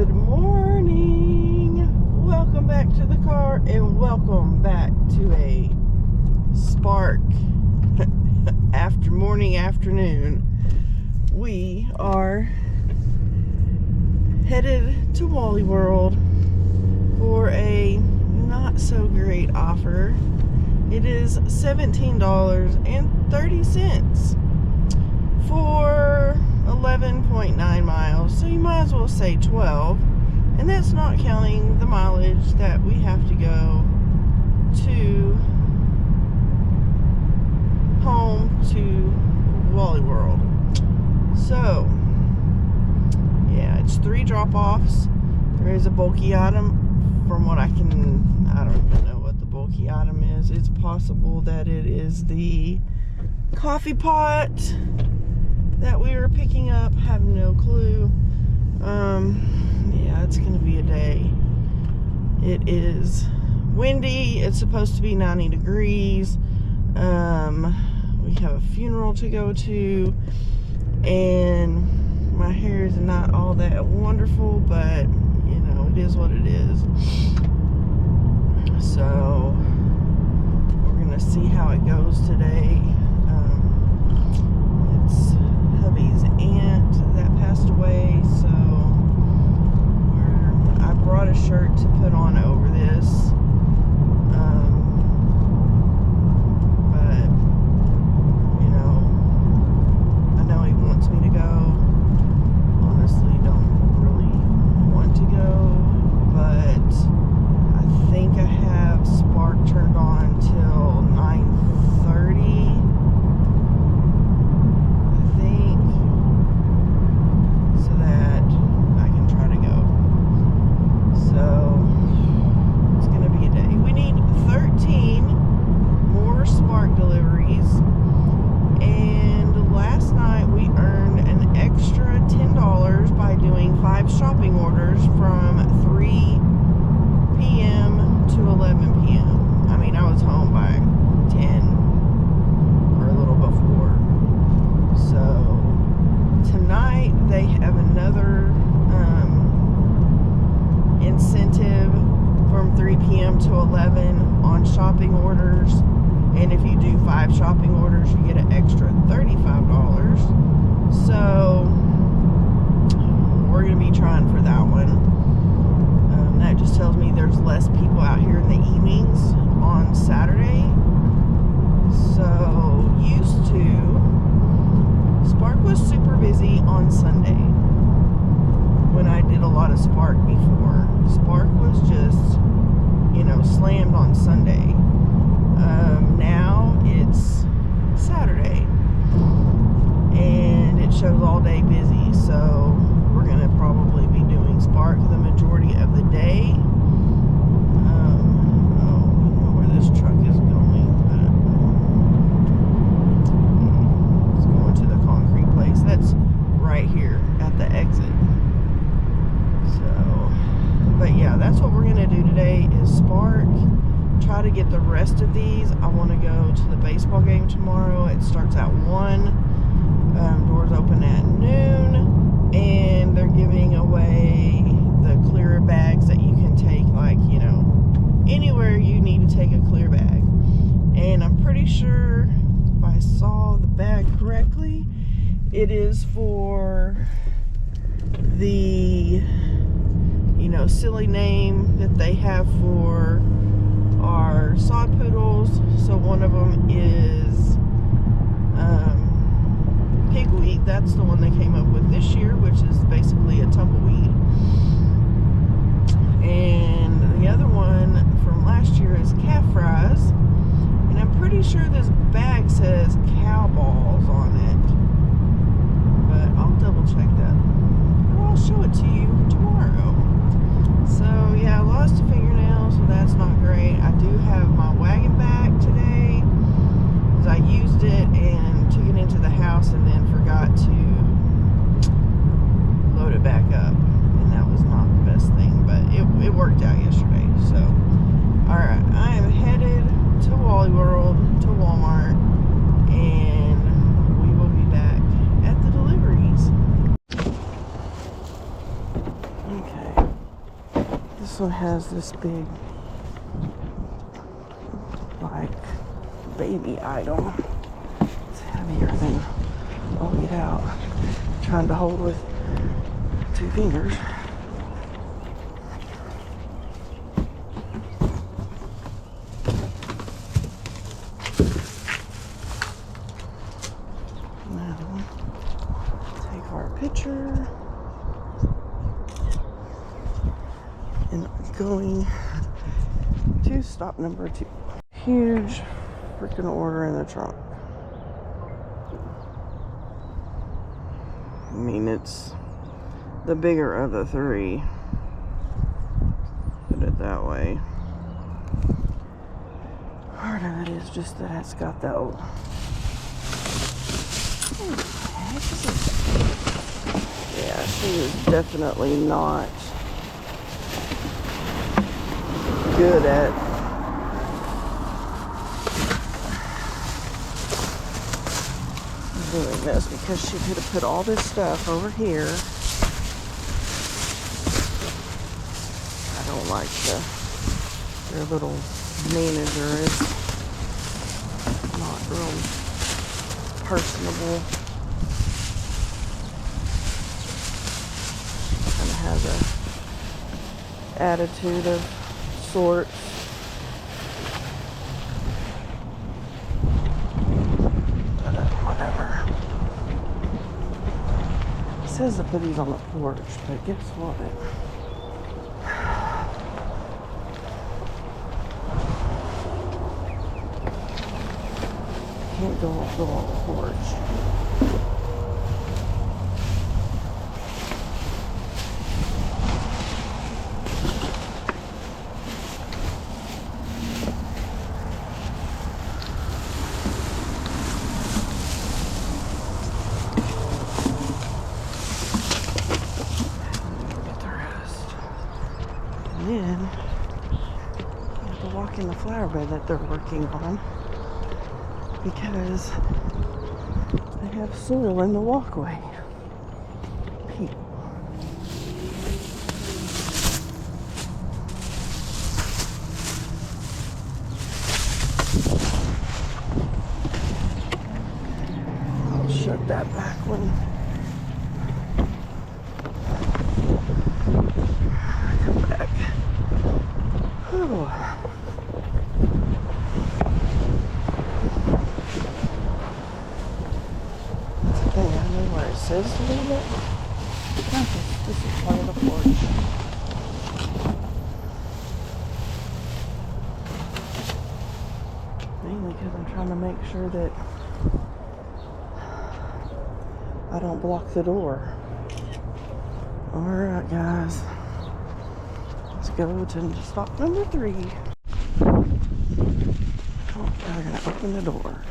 Good morning. Welcome back to the car and welcome back to a Spark afternoon. We are headed to Wally World for a not so great offer. It is $17.30 for 11.9 miles, so you might as well say 12, and that's not counting the mileage that we have to go to home to Wally World. So yeah, it's 3 drop-offs. There is a bulky item. From what I don't even know what the bulky item is. It's possible that it is the coffee pot that we were picking up. Have no clue. Yeah, it's gonna be a day. It is windy. It's supposed to be 90 degrees. We have a funeral to go to, and my hair is not all that wonderful, but you know, it is what it is. So we're gonna see how it goes today. It's hubby's aunt that passed away, so I brought a shirt to put on over this, but you know, I know he wants me to go. Honestly, don't really want to go, but I think I have Spark turned on till 9:30. Shopping orders from 3 p.m. to 11 p.m. I mean, I was home by 10 or a little before. So tonight they have another incentive from 3 p.m. to 11 on shopping orders, and if you do 5 shopping orders you get an extra $35. So we're going to be trying for that one. That just tells me there's less people out here in the evenings on Saturday. So, Spark was super busy on Sunday when I did a lot of Spark before. Spark was just, you know, slammed on Sunday. Now it's Saturday and it shows all day busy, so we're going to probably be doing Spark the majority of the day. I don't know where this truck is going, but it's going to the concrete place. That's right here at the exit. So, but yeah, that's what we're going to do today is Spark. Try to get the rest of these. I want to go to the baseball game tomorrow. It starts at 1. Doors open at noon. And they're giving away the clear bags that you can take, like, you know, anywhere you need to take a clear bag. And I'm pretty sure, if I saw the bag correctly, it is for the, you know, silly name that they have for our sod poodles. So one of them is pigweed. That's the one they came up with this year, which is basically a tumbleweed. And the other one from last year is calf fries. And I'm pretty sure this bag says cow balls on it, but I'll double check that, or I'll show it to you tomorrow. So yeah, I lost a fingernail, so that's not great. I do have my wagon back today because I used it and took it into the house and then forgot to load it Okay. This one has this big, like, baby item. It's heavier than, oh, get out. Trying to hold with 2 fingers. Another one. Take our picture. And going to stop number 2. Huge freaking order in the trunk. I mean, it's the bigger of the 3. Put it that way. Part of it is just that it's got that old. Yeah, she is definitely not good at doing this, because she could have put all this stuff over here. I don't like their little manager is not real personable. Kind of has a attitude of sorts. Whatever. It says to put these on the porch, but guess what? Can't go on the porch. And then I have to walk in the flower bed that they're working on, because they have soil in the walkway. People. I'll shut that back one. Come back. Whew. It says to leave it. This is part of the porch. Mainly because I'm trying to make sure that I don't block the door. Alright guys, let's go to stop number 3. Oh, we're gonna open the door.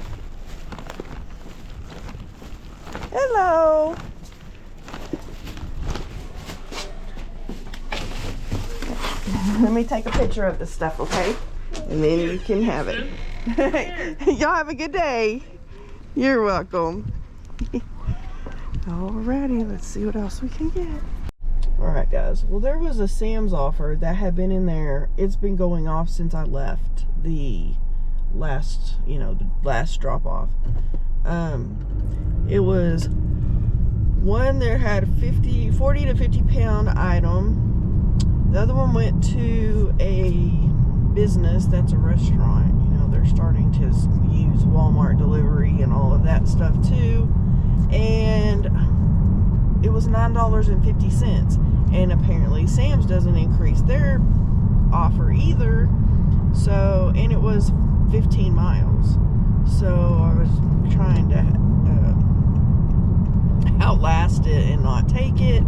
Hello. Let me take a picture of this stuff, okay? And then you can have it. Y'all have a good day. You're welcome. Alrighty, let's see what else we can get. Alright guys, well there was a Sam's offer that had been in there. It's been going off since I left the last, the last drop off. It was one that had 40 to 50 pound item. The other one went to a business that's a restaurant. They're starting to use Walmart delivery and all of that stuff too. And it was $9.50. And apparently Sam's doesn't increase their offer either. So, and it was 15 miles. So I was trying to outlast it and not take it,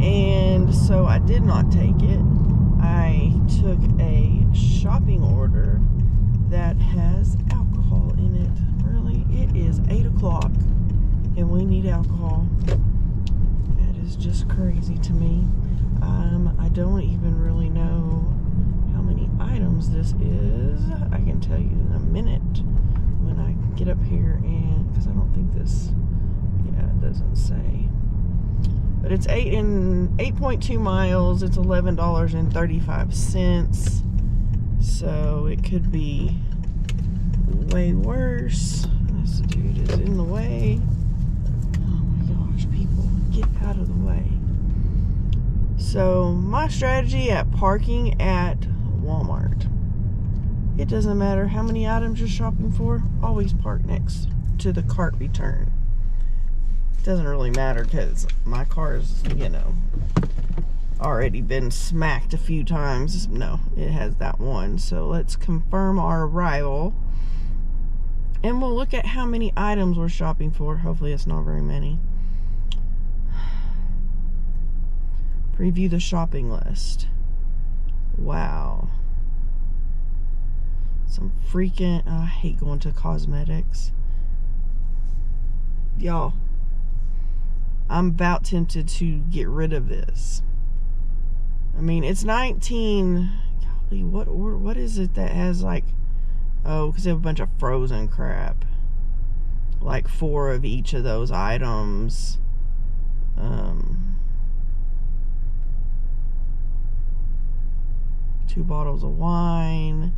and so I did not take it. I took a shopping order that has alcohol in it. Really, it is 8 o'clock and we need alcohol. That is just crazy to me. I don't even really know how many items this is. I can tell you in a minute when I get up here, and because I don't think this, yeah, it doesn't say. But it's 8.2 miles. It's $11.35. So it could be way worse. This dude is in the way. Oh my gosh, people, get out of the way. So my strategy at parking at Walmart, it doesn't matter how many items you're shopping for, always park next to the cart return. It doesn't really matter because my car's, you know, already been smacked a few times. No, it has that one. So let's confirm our arrival. And we'll look at how many items we're shopping for. Hopefully it's not very many. Preview the shopping list. Wow. Some freaking... Oh, I hate going to cosmetics. Y'all, I'm about tempted to get rid of this. I mean, it's 19... Golly, what is it that has like... Oh, because they have a bunch of frozen crap. Like 4 of each of those items. 2 bottles of wine.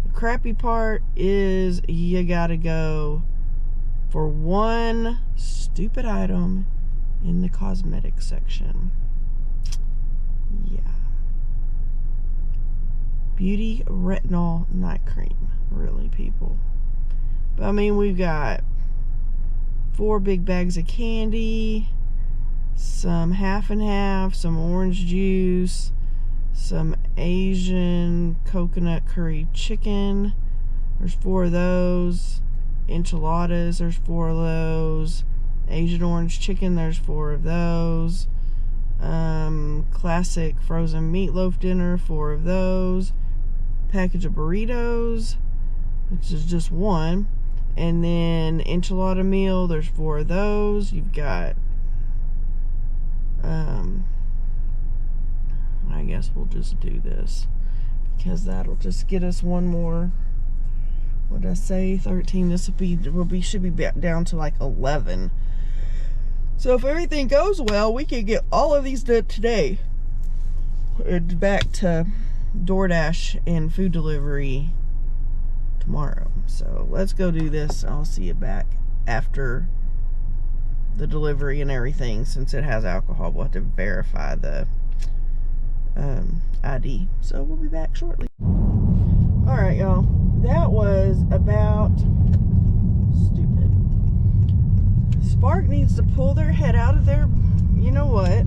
The crappy part is you gotta go for 1 stupid item in the cosmetics section. Yeah. Beauty Retinol Night Cream. Really, people? But I mean, we've got 4 big bags of candy, some half and half, some orange juice, some Asian coconut curry chicken. There's 4 of those. Enchiladas, there's 4 of those. Asian orange chicken, there's 4 of those. Classic frozen meatloaf dinner, 4 of those. Package of burritos, which is just 1. And then enchilada meal, there's 4 of those. You've got I guess we'll just do this because that'll just get us 1 more. What did I say? 13. This should be back down to like 11. So if everything goes well, we can get all of these done today. And back to DoorDash and food delivery tomorrow. So let's go do this. I'll see you back after the delivery and everything. Since it has alcohol, we'll have to verify the ID. So we'll be back shortly. Alright, y'all. That was about stupid. Spark needs to pull their head out of their, you know what,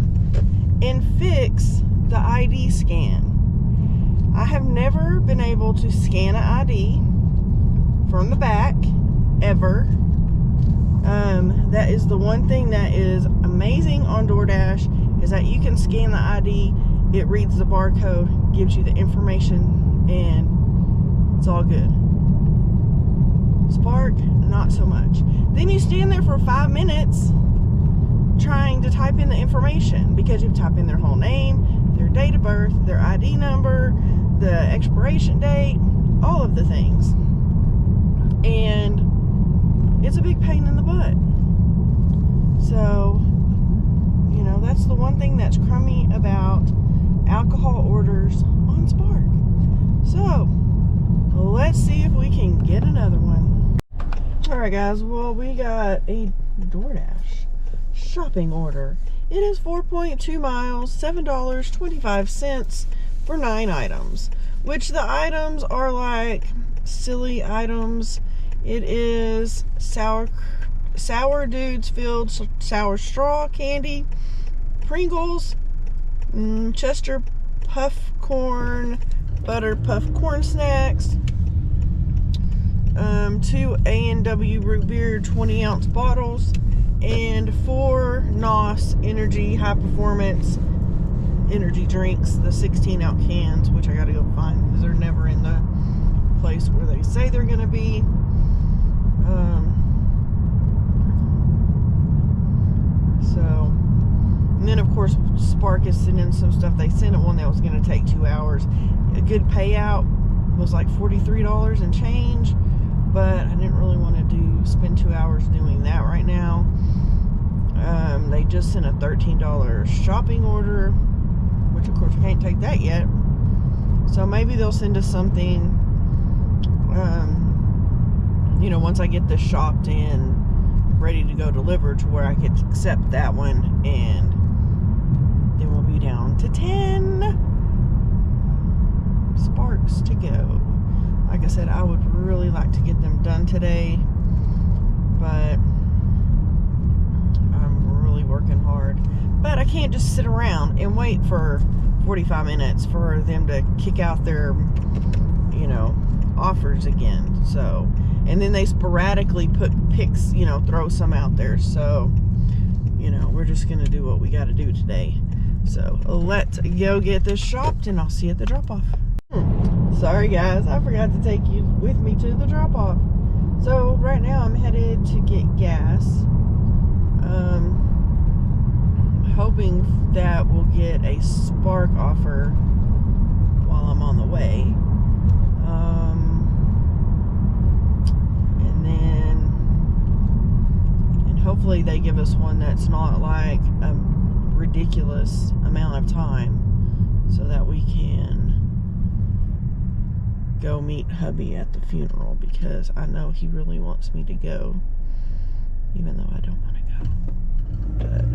and fix the ID scan. I have never been able to scan an ID from the back, ever. That is the one thing that is amazing on DoorDash, is that you can scan the ID, it reads the barcode, gives you the information, and it's all good. Spark, not so much. Then you stand there for 5 minutes trying to type in the information, because you type in their whole name, their date of birth, their ID number, the expiration date, all of the things. And it's a big pain in the butt. So, you know, that's the one thing that's crummy about alcohol orders on Spark. So, let's see if we can get another one. Alright guys, well, we got a DoorDash shopping order. It is 4.2 miles, $7.25 for 9 items. Which the items are like silly items. It is sour Dudes Filled Sour Straw Candy, Pringles, Chester Puff Corn, Butter Puff Corn Snacks, 2 A&W Root Beer 20-ounce bottles, and 4 NOS Energy High Performance energy drinks, the 16-ounce cans, which I gotta go find because they're never in the place where they say they're gonna be. And then of course Spark is sending some stuff. They sent one that was going to take 2 hours. A good payout was like $43 and change, but I didn't really want to spend 2 hours doing that right now. They just sent a $13 shopping order, which of course I can't take that yet. So maybe they'll send us something, you know, once I get this shopped and ready to go delivered, to where I could accept that one, and then we'll be down to 10 Sparks to go. Like I said, I would really like to get them done today, but I'm really working hard. But I can't just sit around and wait for 45 minutes for them to kick out their, you know, offers again. So, and then they sporadically put picks, you know, throw some out there. So, you know, we're just gonna do what we got to do today. So let's go get this shopped, and I'll see you at the drop-off. Sorry guys, I forgot to take you with me to the drop-off. So right now I'm headed to get gas. Hoping that we'll get a Spark offer while I'm on the way. And hopefully they give us one that's not like a ridiculous amount of time, so that we can go meet hubby at the funeral, because I know he really wants me to go, even though I don't want to go. But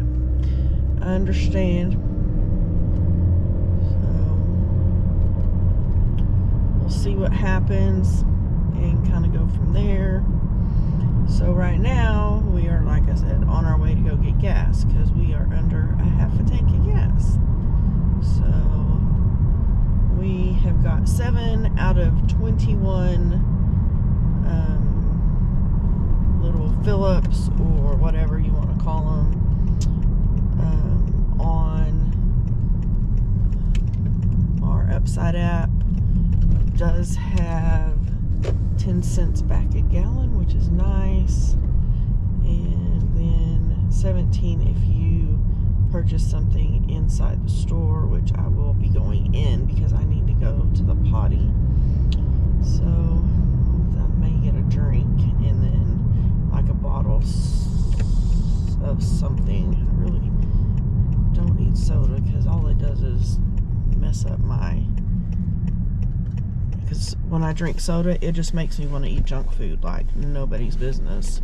I understand. So we'll see what happens and kind of go from there. So right now we are, like I said, on our way to go get gas, because we are under a half a tank of gas. So we have got 7 out of 21 little Phillips, or whatever you want to call them, on our Upside app. Does have 10 cents back a gallon, which is nice, and then 17 if you purchase something inside the store, which I will be going in because I need to go to the potty. So I may get a drink and then like a bottle of something. I really don't need soda, because all it does is mess up my, because when I drink soda, it just makes me want to eat junk food like nobody's business,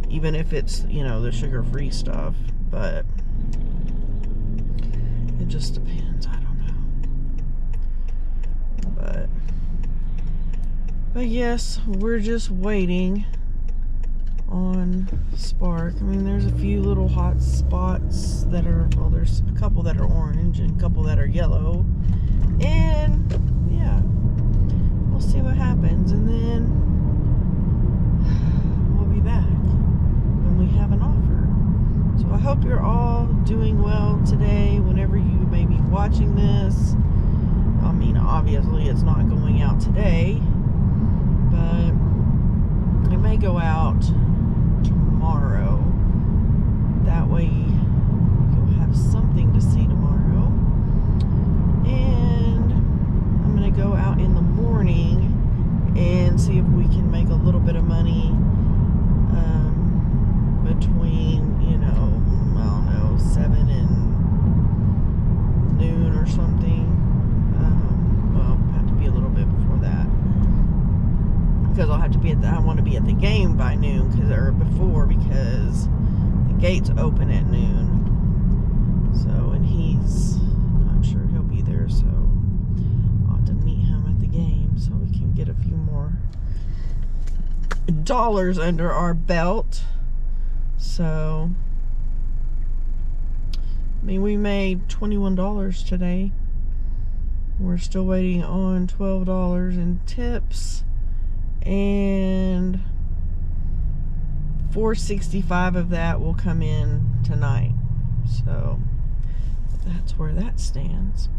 even if it's, you know, the sugar-free stuff. But it just depends. I don't know. But yes, we're just waiting on Spark. I mean, there's a few little hot spots that are, well, there's a couple that are orange and a couple that are yellow. And yeah, we'll see what happens, and then we'll be back when we have an offer. So I hope you're all doing well today, whenever you may be watching this. I mean, obviously it's not going out today, but it may go out tomorrow. That way you'll have something to see tomorrow. And I'm going to go out in the morning and see if we can make a little bit of money between, you know, I don't know, 7 and noon or something. Well, have to be a little bit before that, because I'll have to be at the, I want to be at the game by noon, or before, because the gates open at noon. So, and I'm sure he'll be there, so I'll have to meet him at the game so we can get a few more dollars under our belt. So, I mean, we made $21 today. We're still waiting on $12 in tips, and $4.65 of that will come in tonight. So that's where that stands.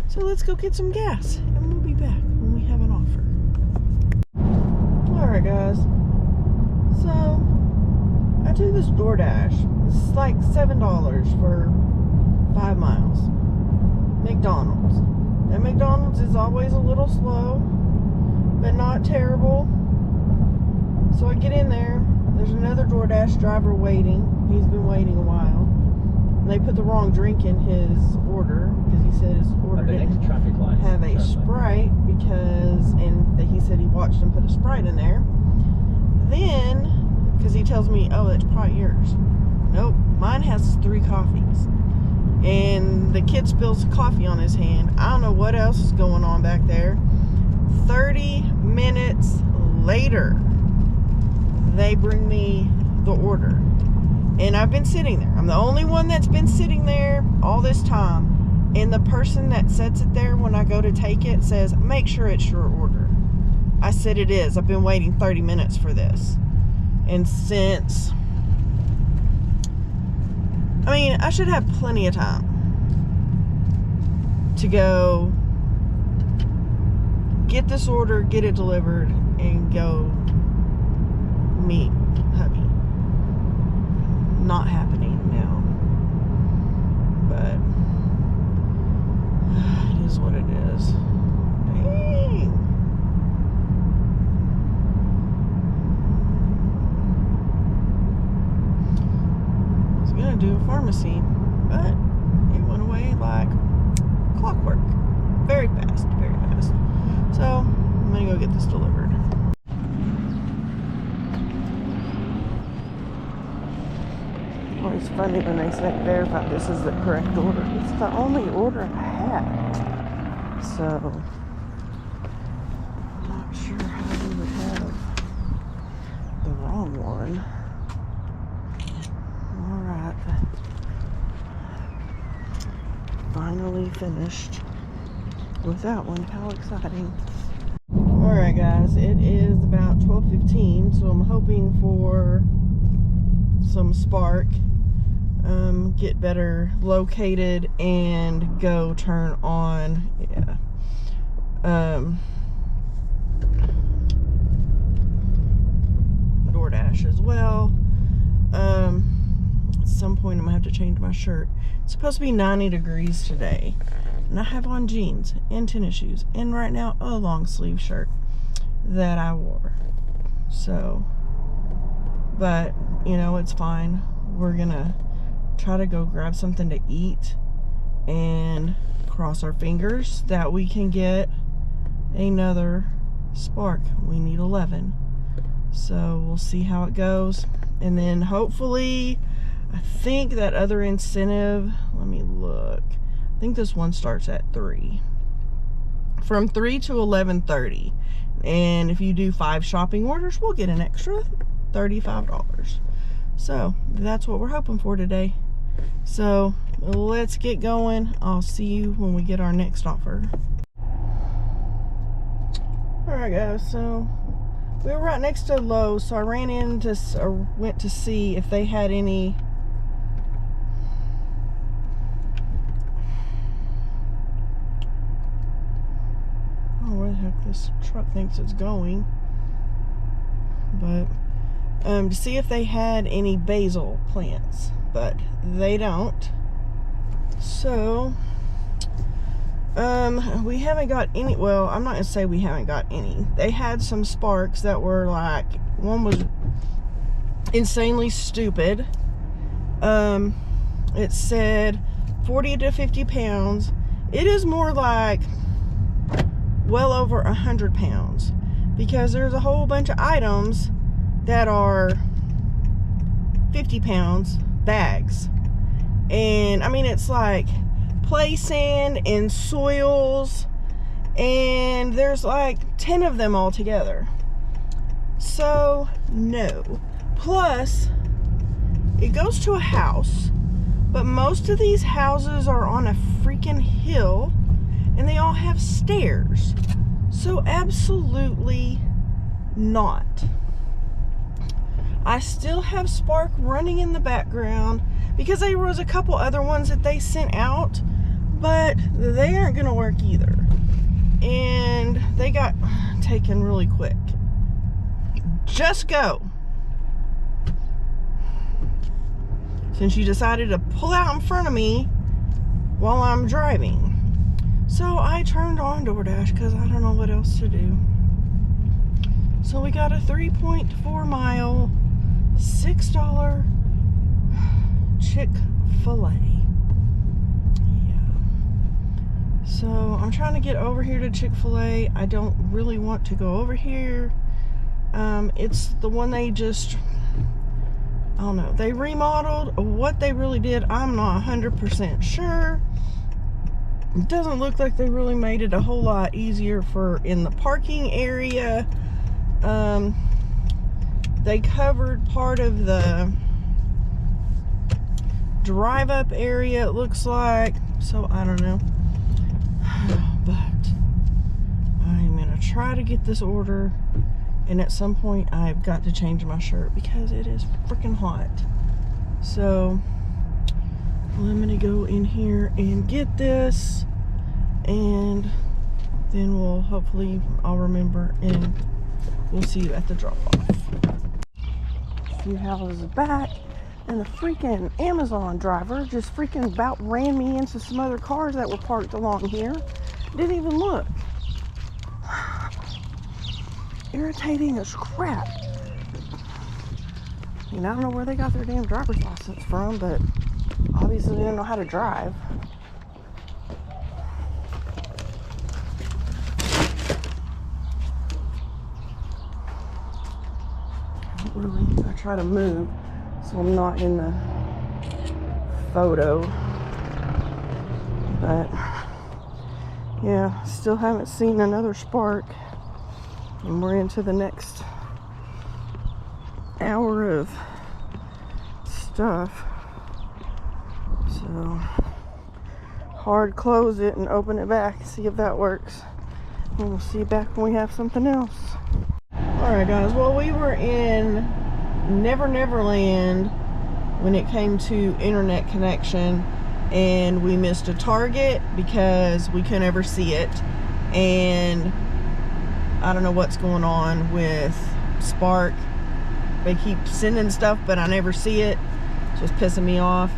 So let's go get some gas, and we'll be back when we have an offer. Alright guys, so I took this DoorDash. It's like $7 for 5 miles. McDonald's. That McDonald's is always a little slow, but not terrible. So I get in there, there's another DoorDash driver waiting. He's been waiting a while. And they put the wrong drink in his order because he said his order didn't have a Sprite and he said he watched him put a Sprite in there. Then, because he tells me, oh, it's probably yours. Nope, mine has 3 coffees. And the kid spills coffee on his hand. I don't know what else is going on back there. 30 minutes later, they bring me the order. And I've been sitting there. I'm the only one that's been sitting there all this time. And the person that sets it there when I go to take it says, make sure it's your order. I said it is. I've been waiting 30 minutes for this. And since... I mean, I should have plenty of time to go get this order, get it delivered, and go meet hubby. Not happening now. But it is what it is. Dang. I was gonna do a pharmacy, but it went away like clockwork. Very fast, very fast. So I'm gonna go get this delivered. It's funny when they say verify this is the correct order. It's the only order I have. So, I'm not sure how we would have the wrong one. Alright. Finally finished with that one. How exciting. Alright guys, it is about 12:15, so I'm hoping for some spark. Get better located and go turn on DoorDash as well. At some point I'm gonna have to change my shirt. It's supposed to be 90 degrees today, and I have on jeans and tennis shoes and right now a long sleeve shirt that I wore. So, but you know, it's fine. We're gonna try to go grab something to eat and cross our fingers that we can get another spark. We need 11, so we'll see how it goes. And then hopefully, I think that other incentive, let me look, I think this one starts at 3, from 3 to 11:30, and if you do 5 shopping orders, we'll get an extra $35. So that's what we're hoping for today. So let's get going. I'll see you when we get our next offer. Alright guys, so we were right next to Lowe's, so I ran into, or went to see if they had any where the heck this truck thinks it's going, but to see if they had any basil plants, but they don't. So we haven't got any. Well, I'm not gonna say we haven't got any. They had some sparks that were like, one was insanely stupid. It said 40 to 50 pounds. It is more like well over 100 pounds, because there's a whole bunch of items that are 50 pounds bags. And I mean, it's like play sand and soils, and there's like 10 of them all together. So no. Plus, it goes to a house, but most of these houses are on a freaking hill, and they all have stairs. So absolutely not. I still have Spark running in the background because there was a couple other ones that they sent out, but they aren't gonna work either. And they got taken really quick. Just go. Since you decided to pull out in front of me while I'm driving. So I turned on DoorDash because I don't know what else to do. So we got a 3.4 mile $6 Chick-fil-A. Yeah. So I'm trying to get over here to Chick-fil-A. I don't really want to go over here. It's the one they just, I don't know, they remodeled. What they really did, I'm not 100% sure. It doesn't look like they really made it a whole lot easier for in the parking area. They covered part of the drive-up area, it looks like. So I don't know. But I'm gonna try to get this order, and at some point I've got to change my shirt because it is freaking hot. So I'm gonna go in here and get this, and then we'll hopefully I'll remember, and we'll see you at the drop-off. A few houses back, and the freaking Amazon driver just freaking about ran me into some other cars that were parked along here. Didn't even look. Irritating as crap. I mean, I don't know where they got their damn driver's license from, but obviously they don't know how to drive. I try to move so I'm not in the photo, but yeah, still haven't seen another Spark, and we're into the next hour of stuff. So hard close it and open it back, see if that works, and we'll see you back when we have something else. Alright guys, well, we were in Never Never Land when it came to internet connection, and we missed a Target because we couldn't ever see it, and I don't know what's going on with Spark. They keep sending stuff but I never see it. It's just pissing me off.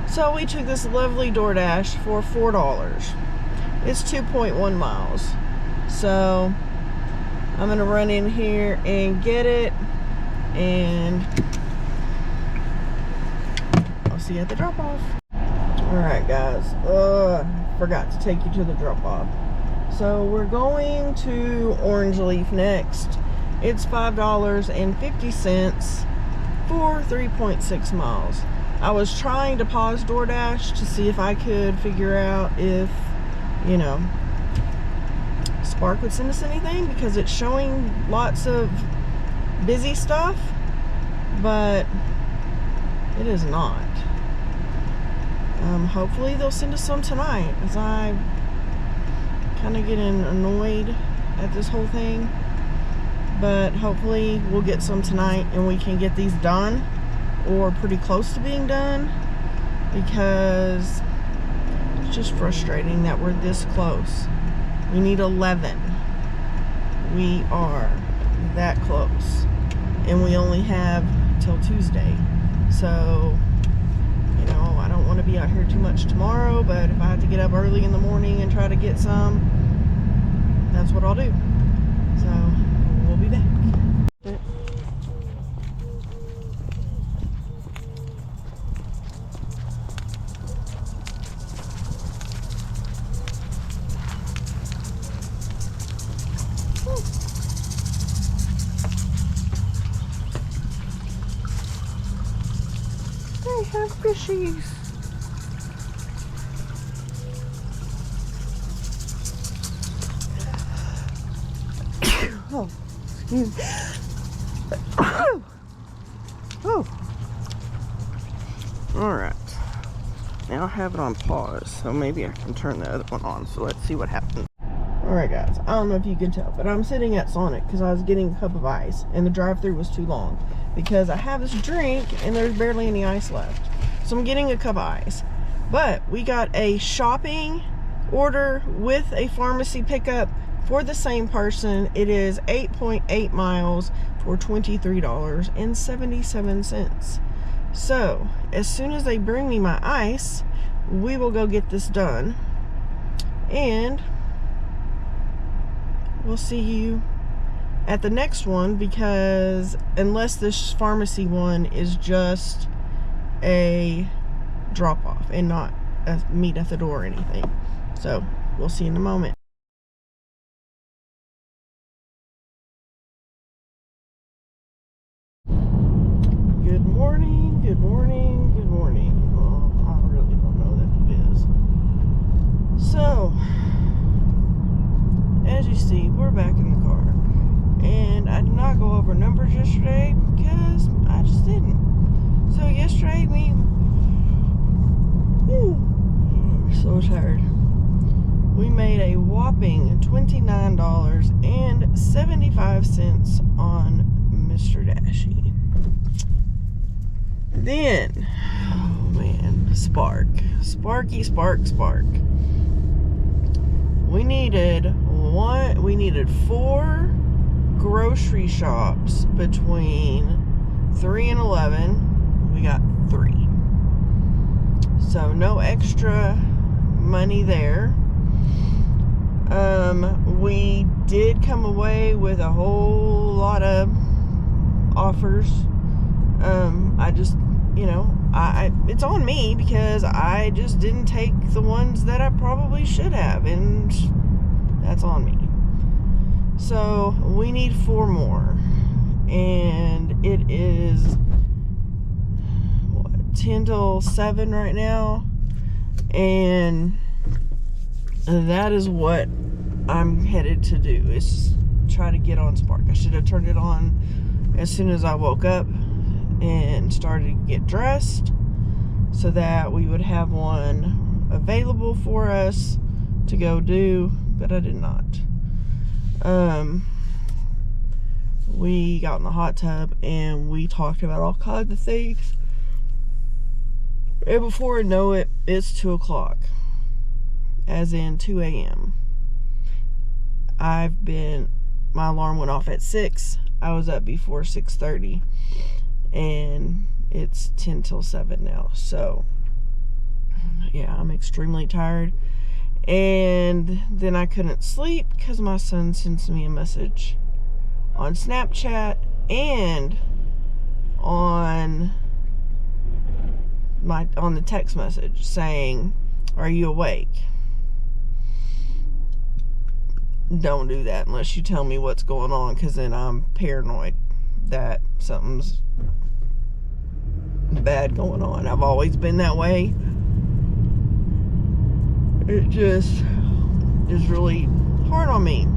So we took this lovely DoorDash for $4. It's 2.1 miles. So I'm gonna run in here and get it, and I'll see you at the drop-off. Alright guys, forgot to take you to the drop-off. So we're going to Orange Leaf next. It's $5.50 for 3.6 miles. I was trying to pause DoorDash to see if I could figure out if, you know, Spark would send us anything, because it's showing lots of busy stuff, but it is not. Hopefully they'll send us some tonight, as I'm kind of getting annoyed at this whole thing. But hopefully we'll get some tonight and we can get these done, or pretty close to being done, because it's just frustrating that we're this close. We need 11. We are that close, and we only have till Tuesday. So, you know, I don't want to be out here too much tomorrow, but if I have to get up early in the morning and try to get some, that's what I'll do. So we'll be back. They have fishies. Oh, excuse me. Oh. Alright. Now I have it on pause, so maybe I can turn the other one on. So let's see what happens. Alright guys, I don't know if you can tell, but I'm sitting at Sonic because I was getting a cup of ice, and the drive-thru was too long, because I have this drink and there's barely any ice left. So I'm getting a cup of ice. But we got a shopping order with a pharmacy pickup for the same person. It is 8.8 miles for $23.77. So as soon as they bring me my ice, we will go get this done, and we'll see you at the next one, because unless this pharmacy one is just a drop off and not a meet at the door or anything. So we'll see in a moment. Good morning, good morning, good morning. Oh, I really don't know that it is. So, as you see, we're back in the car. And I did not go over numbers yesterday because I just didn't. So yesterday I'm so tired. We made a whopping $29.75 on Mr. Dashi. Then, oh man, Spark. We needed 4 grocery shops between 3 and 11. We got 3. So no extra money there. We did come away with a whole lot of offers. I just, it's on me because I just didn't take the ones that I probably should have, and that's on me. So we need 4 more, and it is 10 till 7 right now, and that is what I'm headed to do, is try to get on Spark. I should have turned it on as soon as I woke up and started to get dressed so that we would have one available for us to go do, but I did not. We got in the hot tub and we talked about all kinds of things, and before I know it, it's 2 o'clock, as in 2 a.m. My alarm went off at 6. I was up before 6:30, and it's 10 till 7 now. So yeah, I'm extremely tired. And then I couldn't sleep because my son sends me a message on Snapchat and on the text message saying, "Are you awake?" Don't do that unless you tell me what's going on, because then I'm paranoid that something's bad going on. I've always been that way. It just is really hard on me.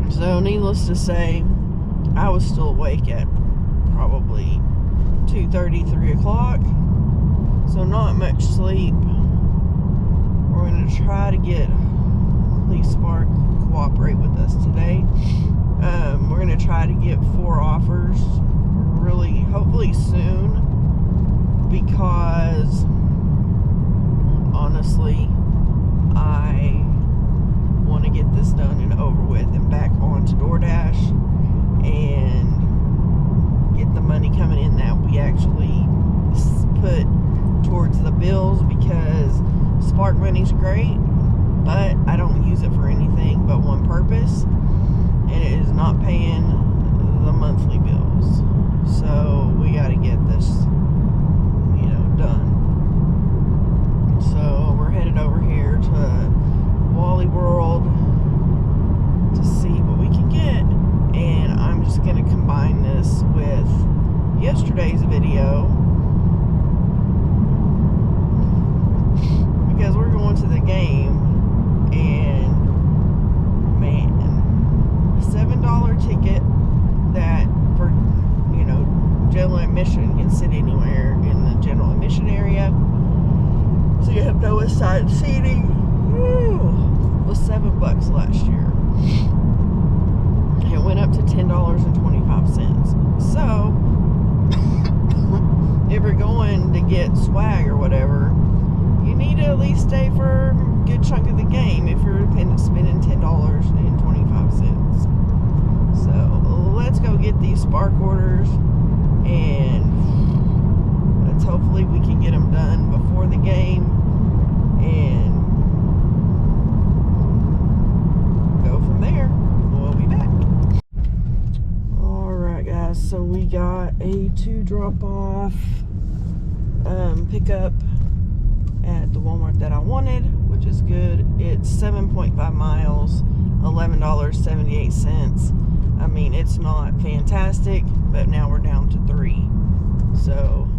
So needless to say, I was still awake at probably 2:30, 3 o'clock. So not much sleep. We're going to try to get Please Spark cooperate with us today. We're going to try to get 4 offers really, hopefully soon, because honestly, I want to get this done and over with and back onto DoorDash and get the money coming in that we actually put towards the bills, because Spark money's great, but I don't use it for anything but one purpose, and it is not paying the monthly bills. So we got to get this, done. So we're headed over here to Wally World to see what we can get, and I'm just going to combine this with yesterday's video, because we're going to the game, and man, a $7 ticket that for general admission, you can sit anywhere in the general admission area, so you have no assigned seating. we got a 2 drop-off pickup at the Walmart that I wanted, which is good. It's 7.5 miles, $11.78. I mean, it's not fantastic, but now we're down to 3. So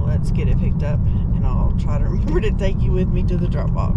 let's get it picked up, and I'll try to remember to take you with me to the drop-off.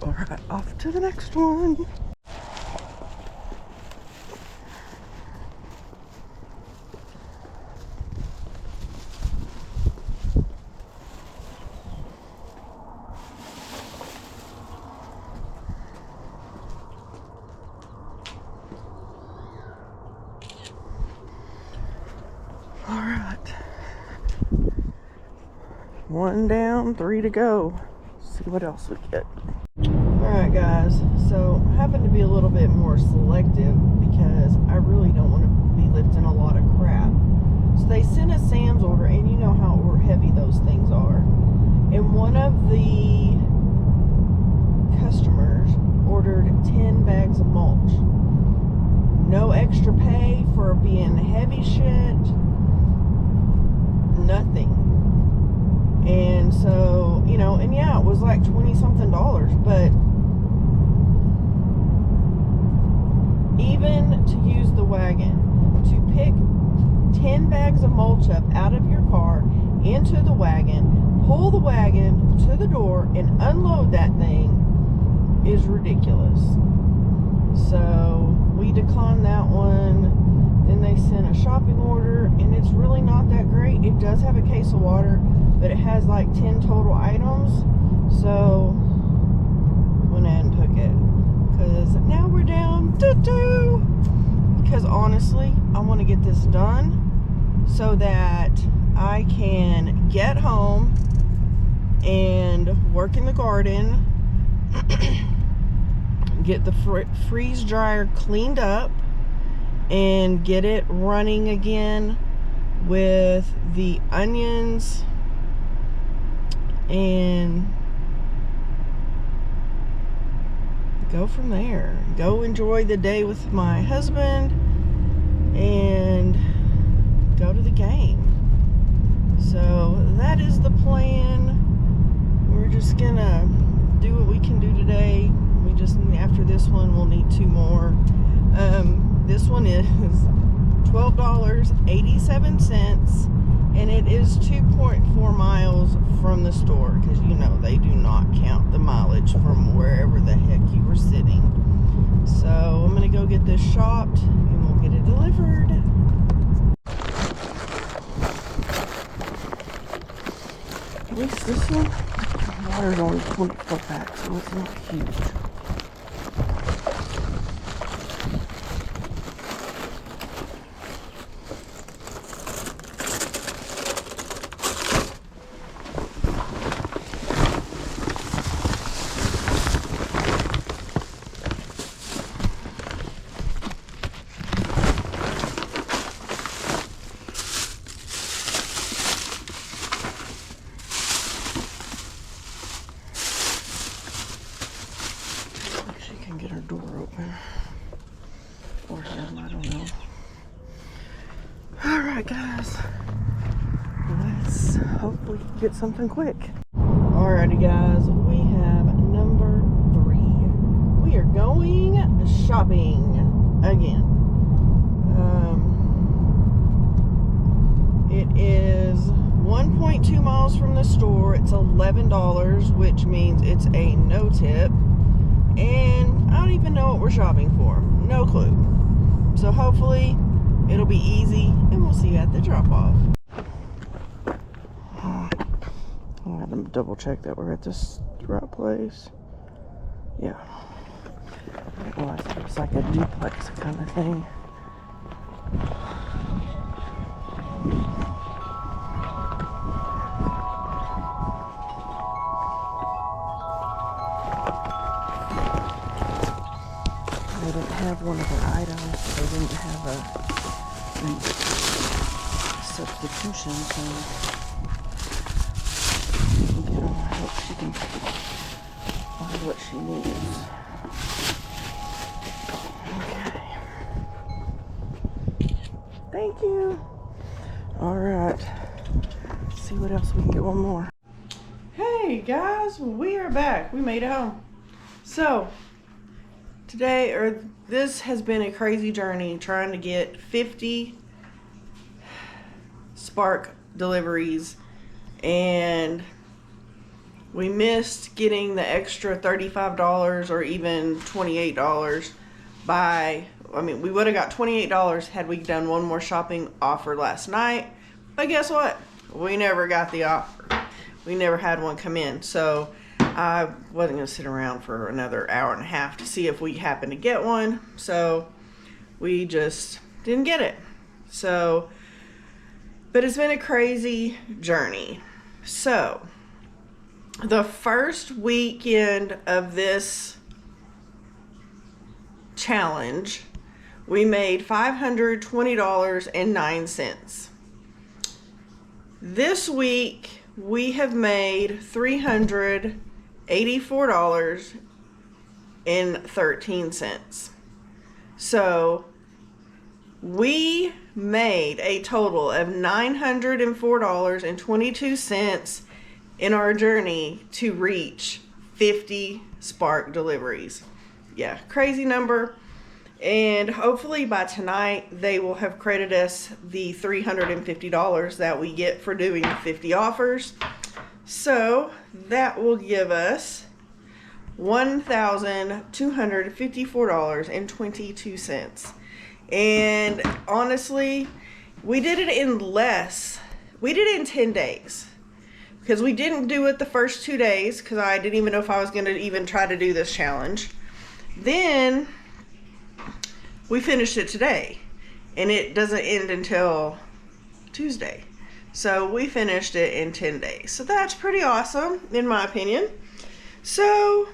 Alright, off to the next one. Alright. 1 down, 3 to go. See what else we get. Alright guys, so having to be a little bit more selective because I really don't want to be lifting a lot of crap. So they sent a Sam's order, and you know how heavy those things are. And one of the customers ordered 10 bags of mulch. No extra pay for being heavy shit. Nothing. And so, you know, and yeah, it was like $20-something, but even to use the wagon, to pick 10 bags of mulch up out of your car into the wagon, pull the wagon to the door, and unload that thing is ridiculous. So we declined that one. Then they sent a shopping order, and it's really not that great. It does have a case of water, but it has like 10 total items. So went ahead and took it, because now we're down to 2. Because honestly, I want to get this done so that I can get home and work in the garden, get the freeze dryer cleaned up, and get it running again with the onions, and go from there. Go enjoy the day with my husband and go to the game. So that is the plan. We're just gonna do what we can do today. We just, after this one, we'll need 2 more. This one is $12.87, and it is 2.4 miles from the store, because you know they do not count the mileage from wherever the heck you were sitting. So I'm gonna go get this shopped, and we'll get it delivered. At least this one, the water's only 24 packs, so it's not huge. Get our door open, or him, I don't know. Alright guys, let's hopefully get something quick. Alrighty guys, we have number 3. We are going shopping again. It is 1.2 miles from the store. It's $11, which means it's a no tip. And I don't even know what we're shopping for. No clue. So hopefully it'll be easy, and we'll see you at the drop-off. I'll have to double check that we're at this right place. Yeah. Well, it's like a duplex kind of thing. one of their items. They didn't have a substitution, so get her. I hope she can find what she needs. Okay. Thank you. All right. Let's see what else we can get. One more. Hey guys, we are back. We made it home. So this has been a crazy journey trying to get 50 Spark deliveries, and we missed getting the extra $35 or even $28 we would have got $28 had we done one more shopping offer last night, but guess what? We never got the offer. We never had one come in, so I wasn't going to sit around for another hour and a half to see if we happened to get one, so we just didn't get it. So, but it's been a crazy journey. So, the first weekend of this challenge, we made $520.09. This week, we have made $384.13. So we made a total of $904.22 in our journey to reach 50 Spark deliveries. Yeah, crazy number. And hopefully by tonight, they will have credited us the $350 that we get for doing 50 offers. So that will give us $1,254.22. And honestly, we did it in less. We did it in 10 days. Because we didn't do it the first 2 days, because I didn't even know if I was going to even try to do this challenge. Then we finished it today, and it doesn't end until Tuesday. So we finished it in 10 days. So that's pretty awesome, in my opinion. So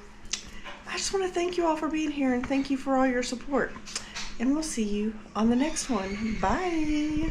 I just want to thank you all for being here, and thank you for all your support. And we'll see you on the next one. Bye.